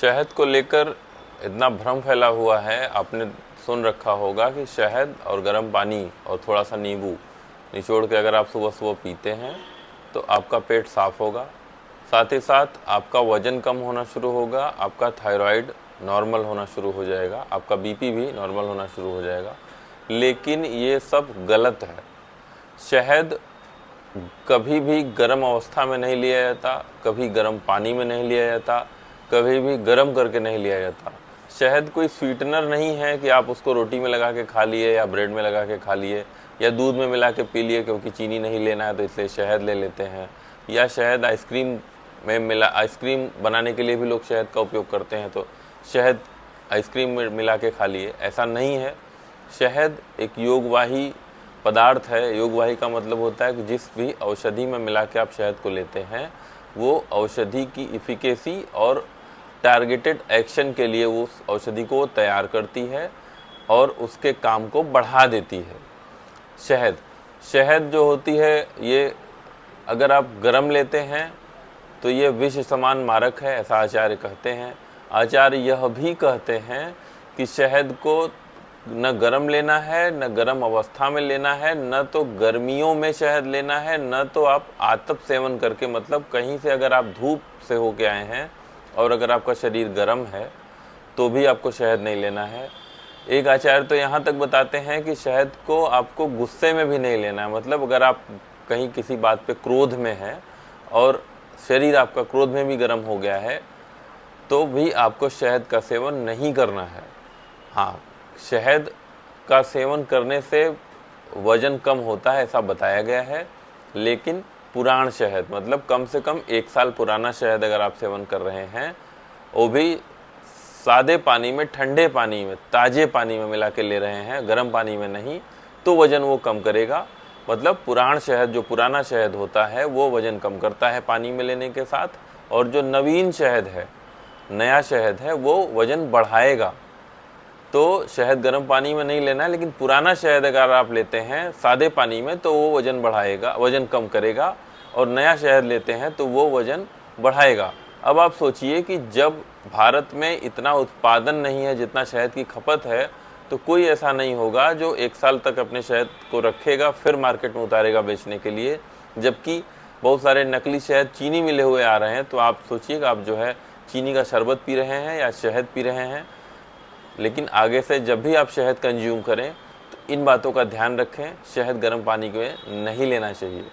शहद को लेकर इतना भ्रम फैला हुआ है, आपने सुन रखा होगा कि शहद और गर्म पानी और थोड़ा सा नींबू निचोड़ के अगर आप सुबह सुबह पीते हैं तो आपका पेट साफ होगा, साथ ही साथ आपका वज़न कम होना शुरू होगा, आपका थायराइड नॉर्मल होना शुरू हो जाएगा, आपका बीपी भी नॉर्मल होना शुरू हो जाएगा। लेकिन ये सब गलत है। शहद कभी भी गर्म अवस्था में नहीं लिया जाता, कभी गर्म पानी में नहीं लिया जाता, कभी भी गर्म करके नहीं लिया जाता। शहद कोई स्वीटनर नहीं है कि आप उसको रोटी में लगा के खा लिए या ब्रेड में लगा के खा लिए या दूध में मिला के पी लिए, क्योंकि चीनी नहीं लेना है तो इसलिए शहद ले लेते हैं। या शहद आइसक्रीम में मिला, आइसक्रीम बनाने के लिए भी लोग शहद का उपयोग करते हैं, तो शहद आइसक्रीम में मिला के खा लिए, ऐसा नहीं है। शहद एक योगवाही पदार्थ है। योगवाही का मतलब होता है कि जिस भी औषधि में मिला के आप शहद को लेते हैं वो औषधि की इफिकेसी और टारगेटेड एक्शन के लिए उस औषधि को तैयार करती है और उसके काम को बढ़ा देती है। शहद जो होती है, ये अगर आप गर्म लेते हैं तो ये विष समान मारक है, ऐसा आचार्य कहते हैं। आचार्य यह भी कहते हैं कि शहद को न गर्म लेना है, न गर्म अवस्था में लेना है, न तो गर्मियों में शहद लेना है, न तो आप आतप सेवन करके, मतलब कहीं से अगर आप धूप से होके आए हैं और अगर आपका शरीर गर्म है तो भी आपको शहद नहीं लेना है। एक आचार्य तो यहाँ तक बताते हैं कि शहद को आपको गुस्से में भी नहीं लेना है। मतलब अगर आप कहीं किसी बात पे क्रोध में हैं और शरीर आपका क्रोध में भी गर्म हो गया है तो भी आपको शहद का सेवन नहीं करना है। हाँ, शहद का सेवन करने से वज़न कम होता है ऐसा बताया गया है, लेकिन पुरान शहद, मतलब कम से कम 1 साल पुराना शहद अगर आप सेवन कर रहे हैं, वो भी सादे पानी में, ठंडे पानी में, ताज़े पानी में मिला के ले रहे हैं, गर्म पानी में नहीं, तो वज़न वो कम करेगा। मतलब पुरान शहद, जो पुराना शहद होता है वो वज़न कम करता है पानी में लेने के साथ, और जो नवीन शहद है, नया शहद है, वो वज़न बढ़ाएगा। तो शहद गर्म पानी में नहीं लेना है, लेकिन पुराना शहद अगर आप लेते हैं सादे पानी में तो वो वज़न बढ़ाएगा, वज़न कम करेगा, और नया शहद लेते हैं तो वो वज़न बढ़ाएगा। अब आप सोचिए कि जब भारत में इतना उत्पादन नहीं है जितना शहद की खपत है, तो कोई ऐसा नहीं होगा जो 1 साल तक अपने शहद को रखेगा फिर मार्केट में उतारेगा बेचने के लिए, जबकि बहुत सारे नकली शहद चीनी मिले हुए आ रहे हैं। तो आप सोचिएगा, आप जो है चीनी का शरबत पी रहे हैं या शहद पी रहे हैं। लेकिन आगे से जब भी आप शहद कंज्यूम करें तो इन बातों का ध्यान रखें, शहद गर्म पानी में नहीं लेना चाहिए।